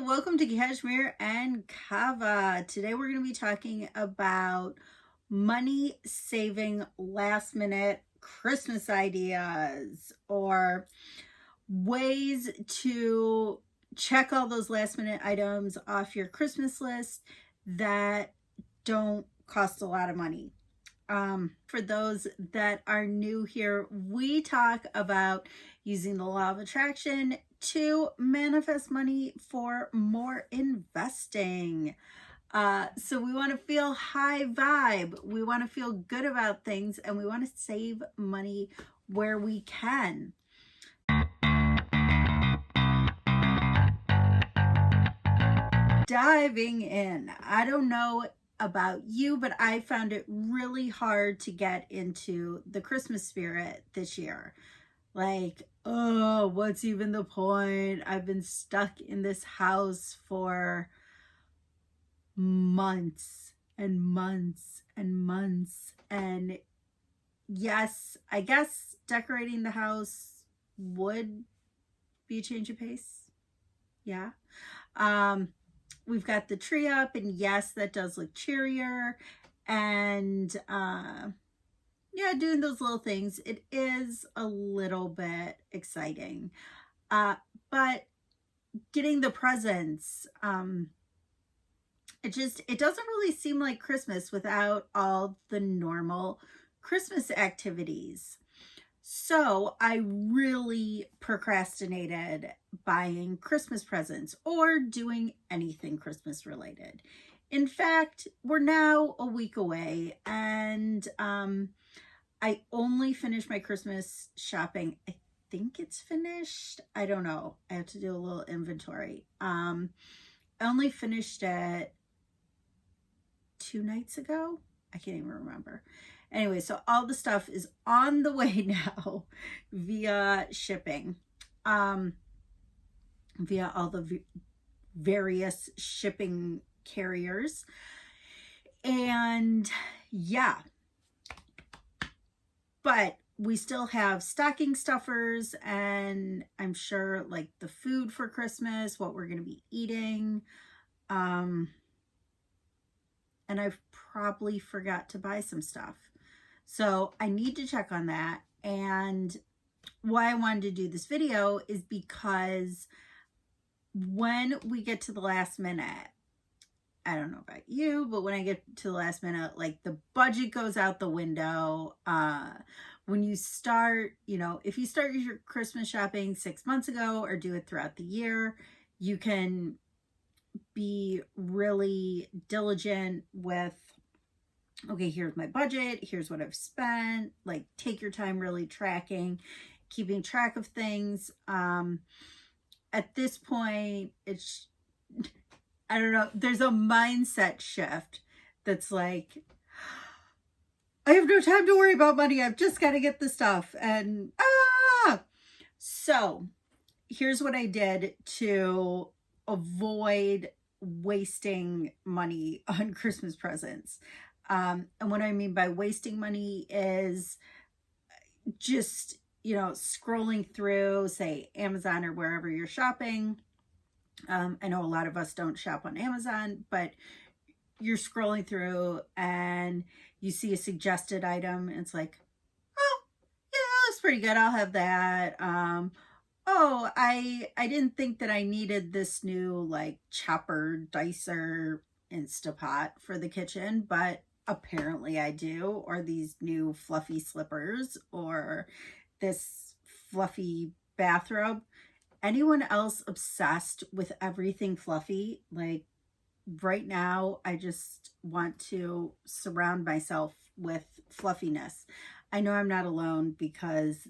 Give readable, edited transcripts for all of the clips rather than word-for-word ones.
welcome to Kashmir and Kava. Today we're going to be talking about money saving last minute Christmas ideas or ways to check all those last minute items off your Christmas list that don't cost a lot of money. For those that are new here, we talk about using the law of attraction to manifest money for more investing. So we want to feel high vibe. We want to feel good about things, and we want to save money where we can. Diving in. I don't know about you, but I found it really hard to get into the Christmas spirit this year. Like, oh, what's even the point? I've been stuck in this house for months and months and months. And yes, I guess decorating the house would be a change of pace. Yeah. We've got the tree up, and yes, that does look cheerier. And yeah, doing those little things, it is a little bit exciting. But getting the presents, it doesn't really seem like Christmas without all the normal Christmas activities. So I really procrastinated buying Christmas presents or doing anything Christmas related. In fact, we're now a week away, and I only finished my Christmas shopping. I think it's finished. I don't know. I have to do a little inventory. I only finished it 2 nights ago. I can't even remember. Anyway, so all the stuff is on the way now via shipping, via all the various shipping carriers. And yeah, but we still have stocking stuffers, and I'm sure like the food for Christmas, what we're going to be eating. And I've probably forgot to buy some stuff. So I need to check on that. And why I wanted to do this video is because when we get to the last minute, I don't know about you, but when I get to the last minute, like the budget goes out the window. When you start, if you start your Christmas shopping 6 months ago or do it throughout the year, you can be really diligent with, okay, here's my budget, here's what I've spent. Like, take your time really keeping track of things. At this point, it's, I don't know, there's a mindset shift that's like, I have no time to worry about money. I've just got to get the stuff. And, so here's what I did to avoid wasting money on Christmas presents. And what I mean by wasting money is just, scrolling through, say, Amazon or wherever you're shopping. I know a lot of us don't shop on Amazon, but you're scrolling through and you see a suggested item, and it's like, oh, yeah, that looks pretty good. I'll have that. Oh, I didn't think that I needed this new like chopper, dicer, Instapot for the kitchen, but apparently I do. Or these new fluffy slippers, or this fluffy bathrobe. Anyone else obsessed with everything fluffy? Like right now, I just want to surround myself with fluffiness. I know I'm not alone, because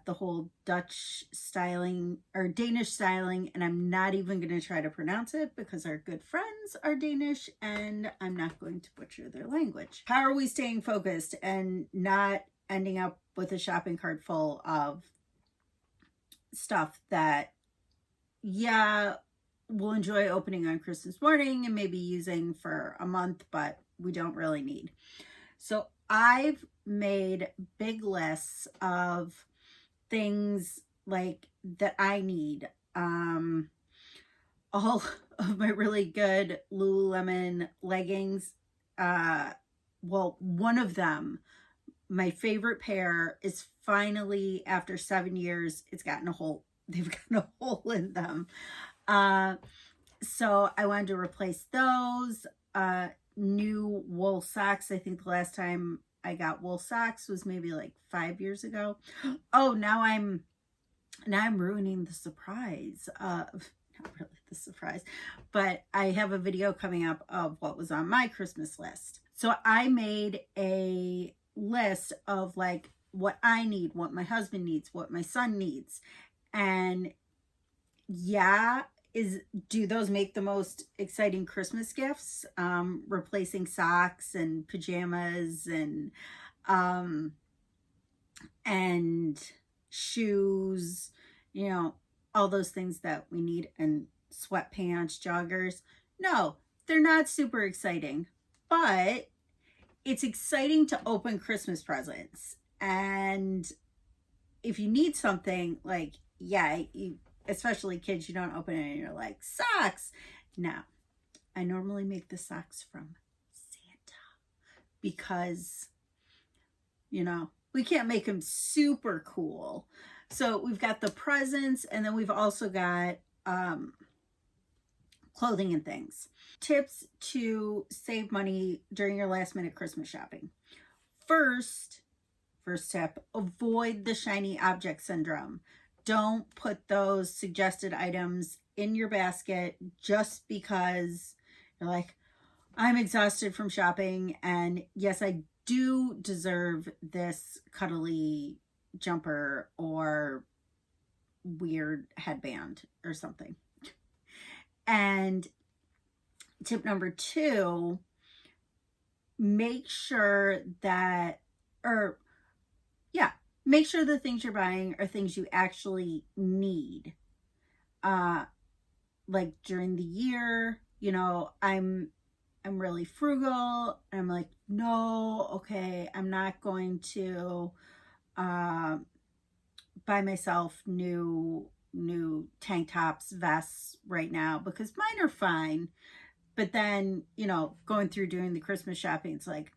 the whole Dutch styling or Danish styling, and I'm not even going to try to pronounce it because our good friends are Danish and I'm not going to butcher their language. How are we staying focused and not ending up with a shopping cart full of stuff that, we'll enjoy opening on Christmas morning and maybe using for a month, but we don't really need? So I've made big lists of things like that I need. all of my really good Lululemon leggings. Well, one of them, my favorite pair, is finally, after 7 years, it's gotten a hole. They've gotten a hole in them. So I wanted to replace those. New wool socks. I think the last time I got wool socks was maybe like 5 years ago. Oh, now I'm ruining the surprise of, not really the surprise, but I have a video coming up of what was on my Christmas list. So I made a list of like what I need, what my husband needs, what my son needs. And yeah, do those make the most exciting Christmas gifts? Replacing socks and pajamas and shoes, all those things that we need, and sweatpants, joggers. No, they're not super exciting, but it's exciting to open Christmas presents. And if you need something, like, yeah, especially kids, you don't open it and you're like, socks. Now, I normally make the socks from Santa because, we can't make them super cool. So we've got the presents, and then we've also got clothing and things. Tips to save money during your last minute Christmas shopping. First tip, avoid the shiny object syndrome. Don't put those suggested items in your basket just because you're like, I'm exhausted from shopping, and yes, I do deserve this cuddly jumper or weird headband or something. And tip number 2, make sure the things you're buying are things you actually need. Like during the year, I'm really frugal. I'm like, no, okay, I'm not going to buy myself new tank tops, vests right now because mine are fine. But then, going through doing the Christmas shopping, it's like,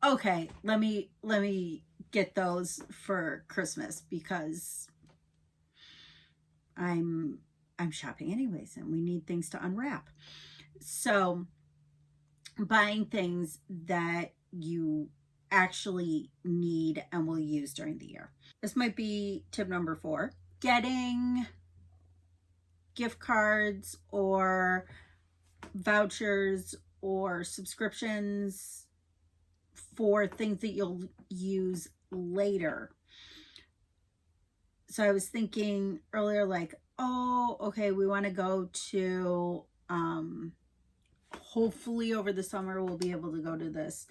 okay, let me get those for Christmas because I'm shopping anyways, and we need things to unwrap. So buying things that you actually need and will use during the year. This might be tip number 4. Getting gift cards or vouchers or subscriptions for things that you'll use later. So I was thinking earlier, like, oh, okay, we want to go to, hopefully over the summer, we'll be able to go to this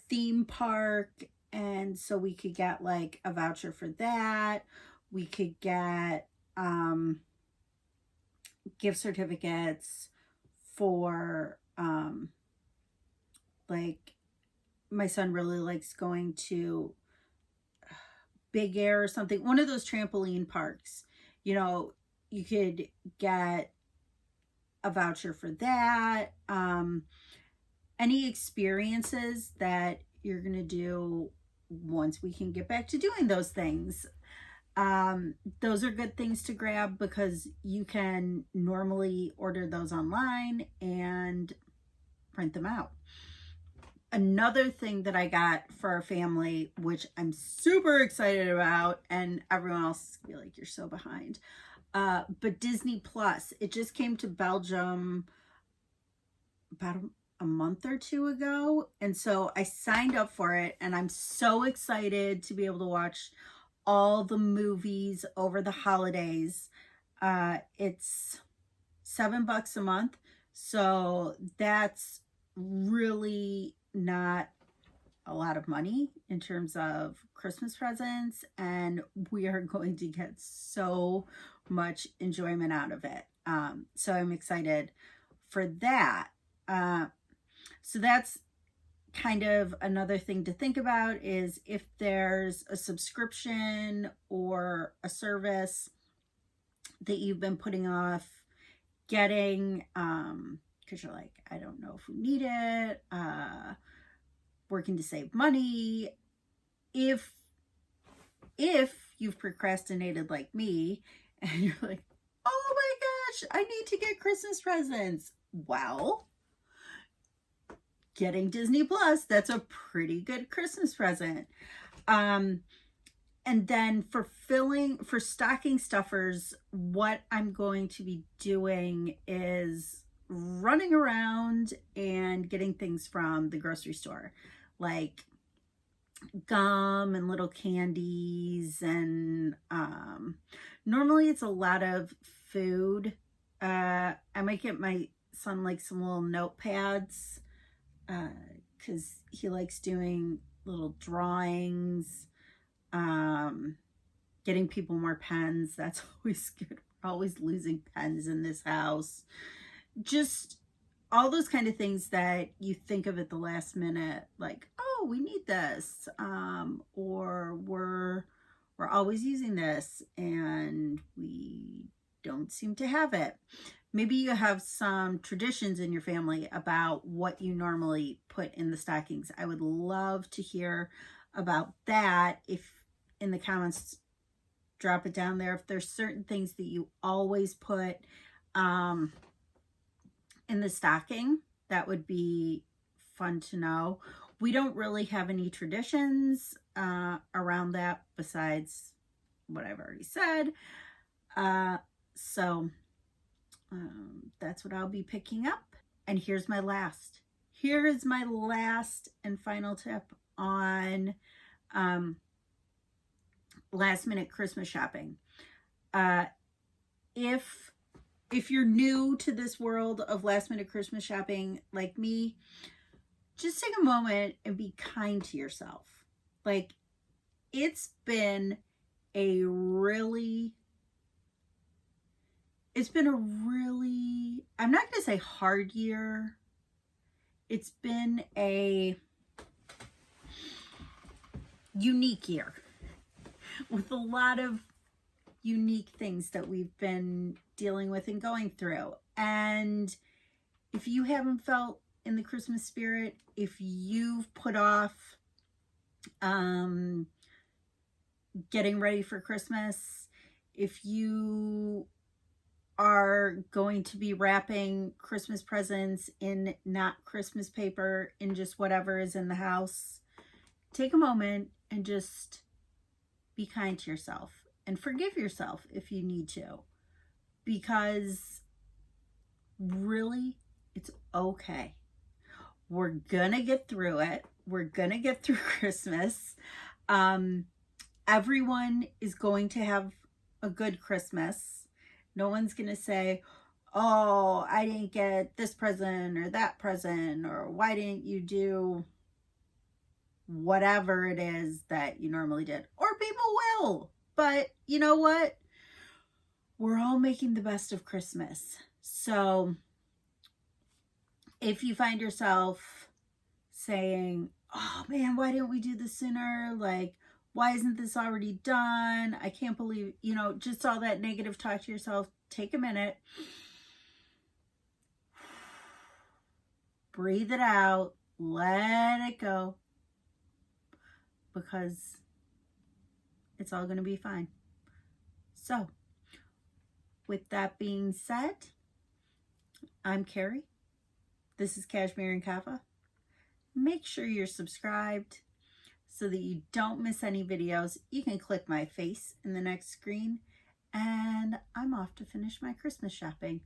theme park. And so we could get like a voucher for that. We could get gift certificates for like, my son really likes going to Big Air or something, one of those trampoline parks. You could get a voucher for that. Any experiences that you're gonna do once we can get back to doing those things, those are good things to grab because you can normally order those online and print them out. Another thing that I got for our family, which I'm super excited about, and everyone else will be like, you're so behind, but Disney Plus, it just came to Belgium about a month or 2 ago, and so I signed up for it, and I'm so excited to be able to watch all the movies over the holidays. It's $7 a month, so that's really not a lot of money in terms of Christmas presents, and we are going to get so much enjoyment out of it. So I'm excited for that. So that's kind of another thing to think about, is if there's a subscription or a service that you've been putting off getting, because you're like, I don't know if we need it, working to save money. If you've procrastinated like me and you're like, oh my gosh, I need to get Christmas presents. Well, getting Disney Plus, that's a pretty good Christmas present. And then for stocking stuffers, what I'm going to be doing is running around and getting things from the grocery store, like gum and little candies. And normally it's a lot of food. I might get my son like some little notepads because he likes doing little drawings. Getting people more pens, that's always good. We're always losing pens in this house. Just all those kind of things that you think of at the last minute, like, oh, we need this, or we're always using this and we don't seem to have it. Maybe you have some traditions in your family about what you normally put in the stockings. I would love to hear about that. If in the comments, drop it down there. If there's certain things that you always put in the stocking, that would be fun to know. We don't really have any traditions around that besides what I've already said. So that's what I'll be picking up. And here is my last and final tip on last minute Christmas shopping. If you're new to this world of last minute Christmas shopping like me, just take a moment and be kind to yourself. Like, it's been a really, I'm not going to say hard year. It's been a unique year with a lot of unique things that we've been dealing with and going through. And if you haven't felt in the Christmas spirit, if you've put off getting ready for Christmas, if you are going to be wrapping Christmas presents in not Christmas paper, in just whatever is in the house, take a moment and just be kind to yourself and forgive yourself if you need to, because really, it's okay. We're gonna get through it. We're gonna get through Christmas. Everyone is going to have a good Christmas. No one's gonna say, oh, I didn't get this present or that present, or why didn't you do whatever it is that you normally did. Or people will. But you know what? We're all making the best of Christmas. So if you find yourself saying, oh man, why didn't we do this sooner? Like, why isn't this already done? I can't believe, just all that negative talk to yourself. Take a minute. Breathe it out. Let it go. Because it's all going to be fine. So, with that being said, I'm Carrie. This is Cashmere and Kava. Make sure you're subscribed so that you don't miss any videos. You can click my face in the next screen, and I'm off to finish my Christmas shopping.